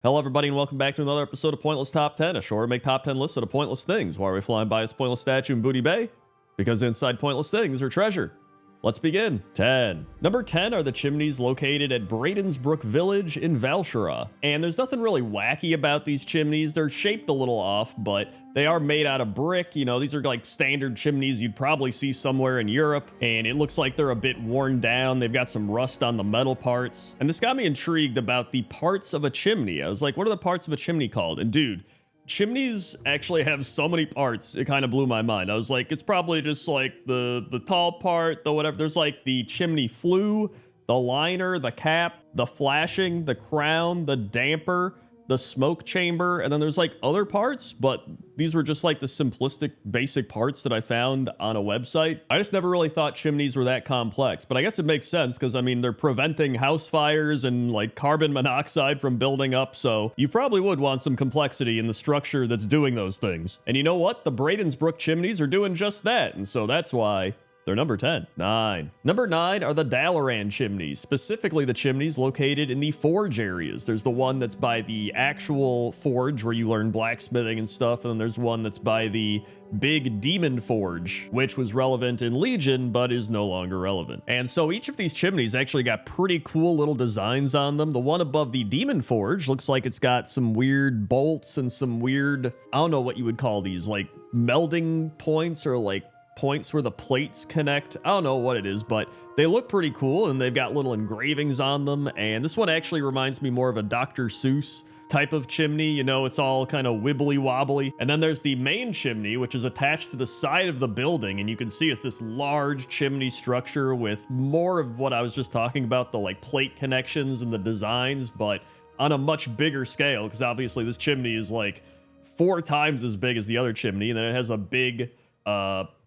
Hello, everybody, and welcome back to another episode of Pointless Top 10, a show where we make top 10 lists of pointless things. Why are we flying by a pointless statue in Booty Bay? Because inside pointless things are treasure. Let's begin. 10. Number 10 are the chimneys located at Bradensbrook Village in Valshara. And there's nothing really wacky about these chimneys. They're shaped a little off, but they are made out of brick. You know, these are like standard chimneys you'd probably see somewhere in Europe. And it looks like they're a bit worn down. They've got some rust on the metal parts. And this got me intrigued about the parts of a chimney. I was like, what are the parts of a chimney called? And dude, chimneys actually have so many parts, it kind of blew my mind. I was like, it's probably just like the tall part, the whatever. There's like the chimney flue, the liner, the cap, the flashing, the crown, the damper, the smoke chamber, and then there's like other parts, but these were just like the simplistic basic parts that I found on a website. I just never really thought chimneys were that complex, but I guess it makes sense because I mean, they're preventing house fires and like carbon monoxide from building up, so you probably would want some complexity in the structure that's doing those things. And you know what? The Bradensbrook chimneys are doing just that, and so that's why they're number 10. 9. Number 9 are the Dalaran chimneys, specifically the chimneys located in the forge areas. There's the one that's by the actual forge where you learn blacksmithing and stuff, and then there's one that's by the big demon forge, which was relevant in Legion, but is no longer relevant. And so each of these chimneys actually got pretty cool little designs on them. The one above the demon forge looks like it's got some weird bolts and some weird, I don't know what you would call these, like melding points or like points where the plates connect. I don't know what it is, but they look pretty cool and they've got little engravings on them. And this one actually reminds me more of a Dr. Seuss type of chimney. You know, it's all kind of wibbly wobbly. And then there's the main chimney, which is attached to the side of the building. And you can see it's this large chimney structure with more of what I was just talking about, the like plate connections and the designs, but on a much bigger scale, because obviously this chimney is like 4 times as big as the other chimney. And then it has a big,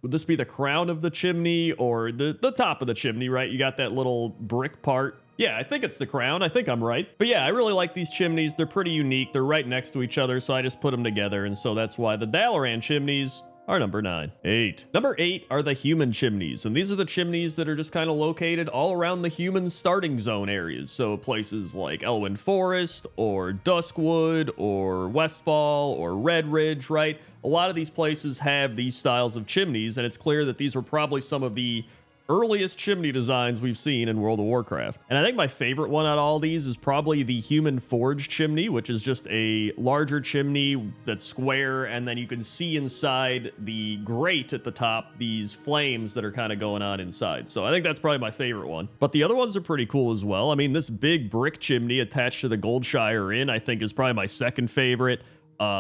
would this be the crown of the chimney or the top of the chimney, right? You got that little brick part. Yeah, I think it's the crown. I think I'm right. But yeah, I really like these chimneys. They're pretty unique. They're right next to each other, so I just put them together. And so that's why the Dalaran chimneys are number 9. 8. Number 8 are the human chimneys. And these are the chimneys that are just kind of located all around the human starting zone areas. So places like Elwyn Forest or Duskwood or Westfall or Red Ridge, right? A lot of these places have these styles of chimneys, and it's clear that these were probably some of the earliest chimney designs we've seen in World of Warcraft. And I think my favorite one out of all these is probably the human forge chimney, which is just a larger chimney that's square, and then you can see inside the grate at the top these flames that are kind of going on inside. So I think that's probably my favorite one. But the other ones are pretty cool as well. I mean, this big brick chimney attached to the Goldshire Inn, I think, is probably my second favorite.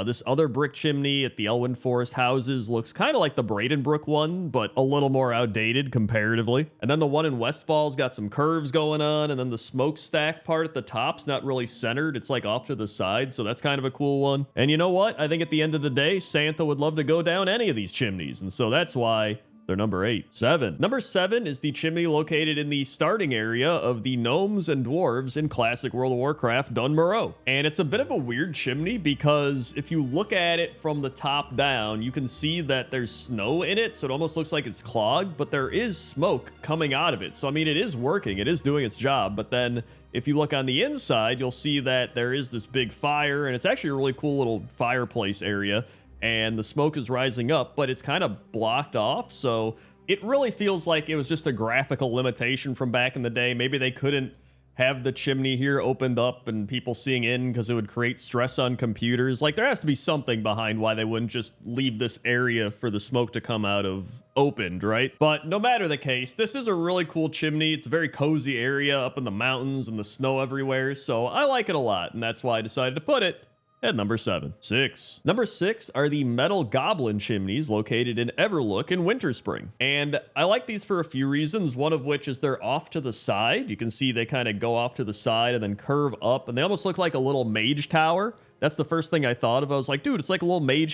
This other brick chimney at the Elwyn Forest houses looks kind of like the Bradensbrook one, but a little more outdated comparatively. And then the one in Westfall's got some curves going on, and then the smokestack part at the top's not really centered. It's like off to the side, so that's kind of a cool one. And you know what? I think at the end of the day, Santa would love to go down any of these chimneys, and so that's why they're number 8. 7. Number 7 is the chimney located in the starting area of the gnomes and dwarves in classic World of Warcraft Dun Morogh. And it's a bit of a weird chimney because if you look at it from the top down, you can see that there's snow in it, so it almost looks like it's clogged, but there is smoke coming out of it. So I mean, it is working, it is doing its job, but then if you look on the inside, you'll see that there is this big fire, and it's actually a really cool little fireplace area. And the smoke is rising up, but it's kind of blocked off. So it really feels like it was just a graphical limitation from back in the day. Maybe they couldn't have the chimney here opened up and people seeing in because it would create stress on computers. Like, there has to be something behind why they wouldn't just leave this area for the smoke to come out of opened, right? But no matter the case, this is a really cool chimney. It's a very cozy area up in the mountains and the snow everywhere. So I like it a lot, and that's why I decided to put it at number 7. 6. Number 6 are the metal goblin chimneys located in Everlook in Winterspring. And I like these for a few reasons, one of which is they're off to the side. You can see they kind of go off to the side and then curve up, and they almost look like a little mage tower. That's the first thing I thought of. I was like, dude, it's like a little mage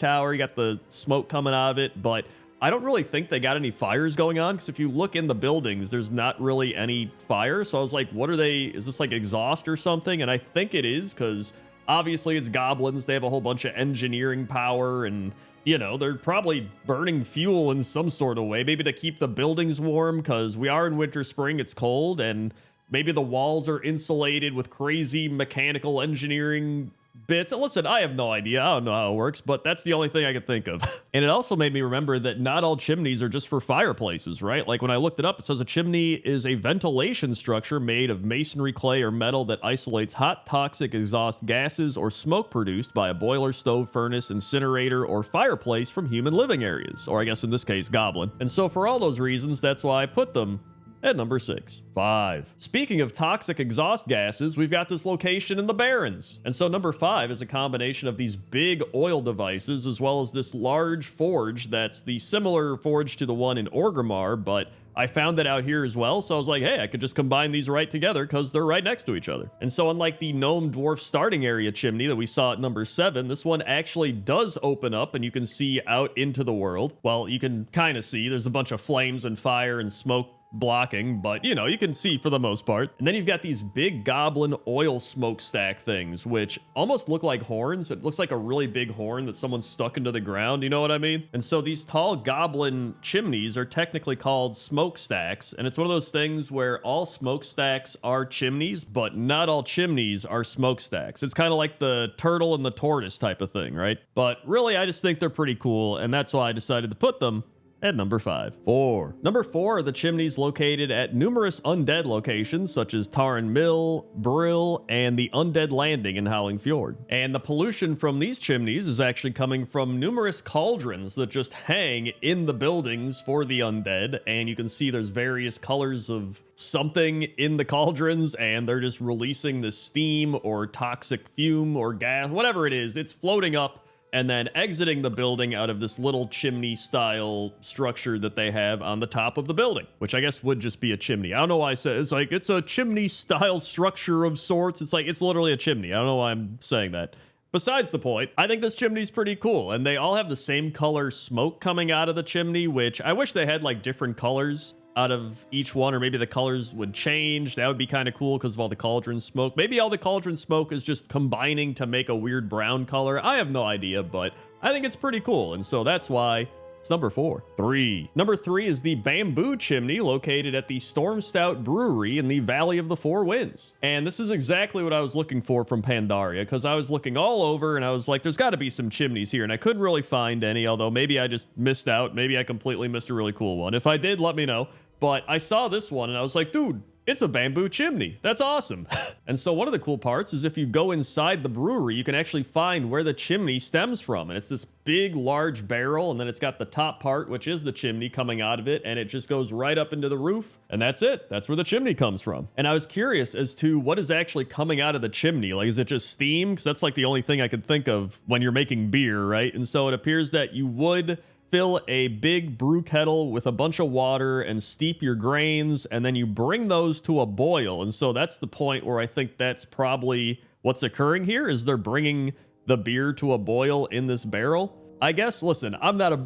tower. You got the smoke coming out of it, but I don't really think they got any fires going on, because if you look in the buildings, there's not really any fire. So I was like, what are they? Is this like exhaust or something? And I think it is, because obviously it's goblins. They have a whole bunch of engineering power, and you know, they're probably burning fuel in some sort of way, maybe to keep the buildings warm, because we are in Winterspring, it's cold, and maybe the walls are insulated with crazy mechanical engineering bits. And listen, I have no idea. I don't know how it works, but that's the only thing I could think of. And it also made me remember that not all chimneys are just for fireplaces, right? Like when I looked it up, it says a chimney is a ventilation structure made of masonry, clay, or metal that isolates hot, toxic exhaust gases or smoke produced by a boiler, stove, furnace, incinerator, or fireplace from human living areas, or I guess in this case, goblin. And so for all those reasons, that's why I put them at number 6. 5. Speaking of toxic exhaust gases, we've got this location in the Barrens. And so number 5 is a combination of these big oil devices as well as this large forge that's the similar forge to the one in Orgrimmar, but I found that out here as well, so I was like, hey, I could just combine these right together because they're right next to each other. And so unlike the gnome dwarf starting area chimney that we saw at number 7, this one actually does open up and you can see out into the world. Well, you can kind of see there's a bunch of flames and fire and smoke blocking, but you know, you can see for the most part. And then you've got these big goblin oil smokestack things, which almost look like horns. It looks like a really big horn that someone stuck into the ground, you know what I mean? And so these tall goblin chimneys are technically called smokestacks, and it's one of those things where all smokestacks are chimneys, but not all chimneys are smokestacks. It's kind of like the turtle and the tortoise type of thing, right? But really, I just think they're pretty cool, and that's why I decided to put them at number 5. 4. Number 4 are the chimneys located at numerous undead locations such as Tarn Mill, Brill, and the Undead Landing in Howling Fjord. And the pollution from these chimneys is actually coming from numerous cauldrons that just hang in the buildings for the undead, and you can see there's various colors of something in the cauldrons, and they're just releasing this steam or toxic fume or gas, whatever it is, it's floating up and then exiting the building out of this little chimney style structure that they have on the top of the building, which I guess would just be a chimney. I don't know why I said it's like it's a chimney style structure of sorts. It's like it's literally a chimney. I don't know why I'm saying that. Besides the point, I think this chimney's pretty cool, and they all have the same color smoke coming out of the chimney, which I wish they had like different colors out of each one, or maybe the colors would change. That would be kind of cool because of all the cauldron smoke. Maybe all the cauldron smoke is just combining to make a weird brown color. I have no idea, but I think it's pretty cool, and so that's why it's number 4. 3. Number 3 is the bamboo chimney located at the Storm Stout Brewery in the Valley of the Four Winds. And this is exactly what I was looking for from Pandaria, because I was looking all over and I was like, there's got to be some chimneys here, and I couldn't really find any, although maybe I just missed out. Maybe I completely missed a really cool one. If I did, let me know. But I saw this one and I was like, dude, it's a bamboo chimney. That's awesome. And so one of the cool parts is if you go inside the brewery, you can actually find where the chimney stems from. And it's this big, large barrel, and then it's got the top part, which is the chimney coming out of it, and it just goes right up into the roof. And that's it. That's where the chimney comes from. And I was curious as to what is actually coming out of the chimney. Like, is it just steam? Because that's like the only thing I could think of when you're making beer, right? And so it appears that you would fill a big brew kettle with a bunch of water and steep your grains, and then you bring those to a boil. And so that's the point where I think that's probably what's occurring here, is they're bringing the beer to a boil in this barrel. I guess, listen, I'm not a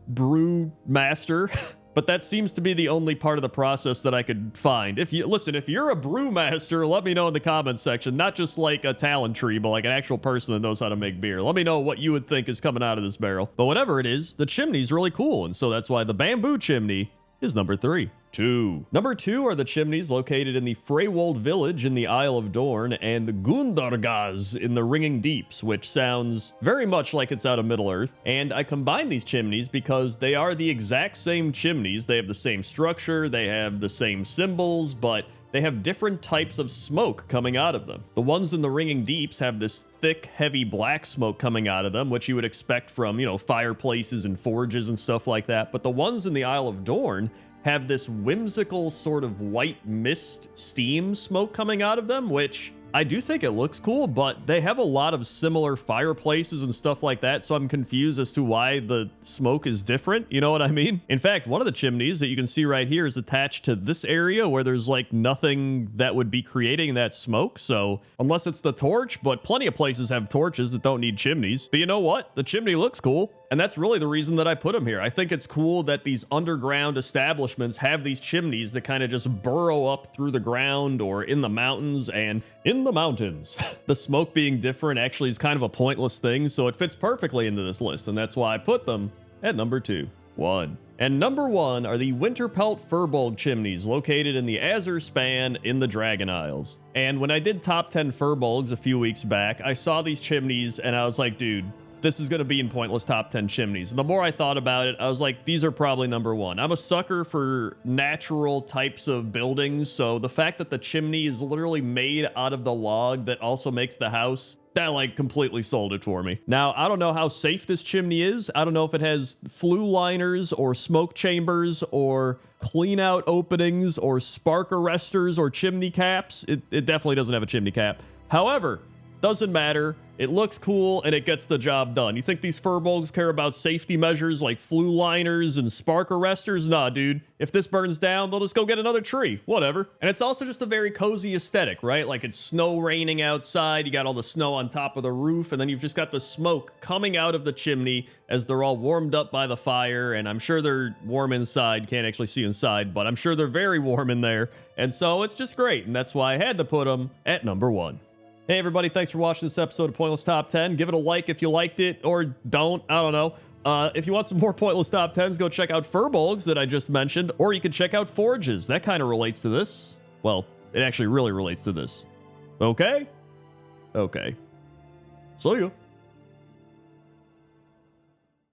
brew master, but that seems to be the only part of the process that I could find. If you're a brewmaster, let me know in the comments section, not just like a talent tree, but like an actual person that knows how to make beer. Let me know what you would think is coming out of this barrel. But whatever it is, the chimney's really cool, and so that's why the bamboo chimney is number 3. 2. Number 2 are the chimneys located in the Freywold village in the Isle of Dorn and Gundargaz in the Ringing Deeps, which sounds very much like it's out of Middle-earth. And I combine these chimneys because they are the exact same chimneys. They have the same structure, they have the same symbols, but they have different types of smoke coming out of them. The ones in the Ringing Deeps have this thick, heavy black smoke coming out of them, which you would expect from, you know, fireplaces and forges and stuff like that. But the ones in the Isle of Dorn have this whimsical sort of white mist steam smoke coming out of them, which I do think it looks cool, but they have a lot of similar fireplaces and stuff like that, so I'm confused as to why the smoke is different, you know what I mean? In fact, one of the chimneys that you can see right here is attached to this area where there's like nothing that would be creating that smoke, so unless it's the torch, but plenty of places have torches that don't need chimneys. But you know what? The chimney looks cool. And that's really the reason that I put them here. I think it's cool that these underground establishments have these chimneys that kind of just burrow up through the ground or in the mountains, and in the mountains. The smoke being different actually is kind of a pointless thing, so it fits perfectly into this list, and that's why I put them at number 2. 1. And number 1 are the Winterpelt Furbolg chimneys located in the Azure Span in the Dragon Isles. And when I did top 10 Furbolgs a few weeks back, I saw these chimneys and I was like, dude, this is going to be in Pointless Top 10 Chimneys. And the more I thought about it, I was like, these are probably number 1. I'm a sucker for natural types of buildings, so the fact that the chimney is literally made out of the log that also makes the house, that like completely sold it for me. Now, I don't know how safe this chimney is. I don't know if it has flue liners or smoke chambers or clean out openings or spark arresters or chimney caps. It definitely doesn't have a chimney cap. However, doesn't matter. It looks cool and it gets the job done. You think these Furbolgs care about safety measures like flue liners and spark arresters? Nah, dude. If this burns down, they'll just go get another tree. Whatever. And it's also just a very cozy aesthetic, right? Like it's snow raining outside. You got all the snow on top of the roof, and then you've just got the smoke coming out of the chimney as they're all warmed up by the fire. And I'm sure they're warm inside. Can't actually see inside, but I'm sure they're very warm in there. And so it's just great. And that's why I had to put them at number 1. Hey everybody, thanks for watching this episode of Pointless Top 10. Give it a like if you liked it, or don't, I don't know. If you want some more Pointless Top 10s, go check out Furbolgs that I just mentioned, or you can check out Forges. That kind of relates to this. Well, it actually really relates to this. Okay? Okay. See ya.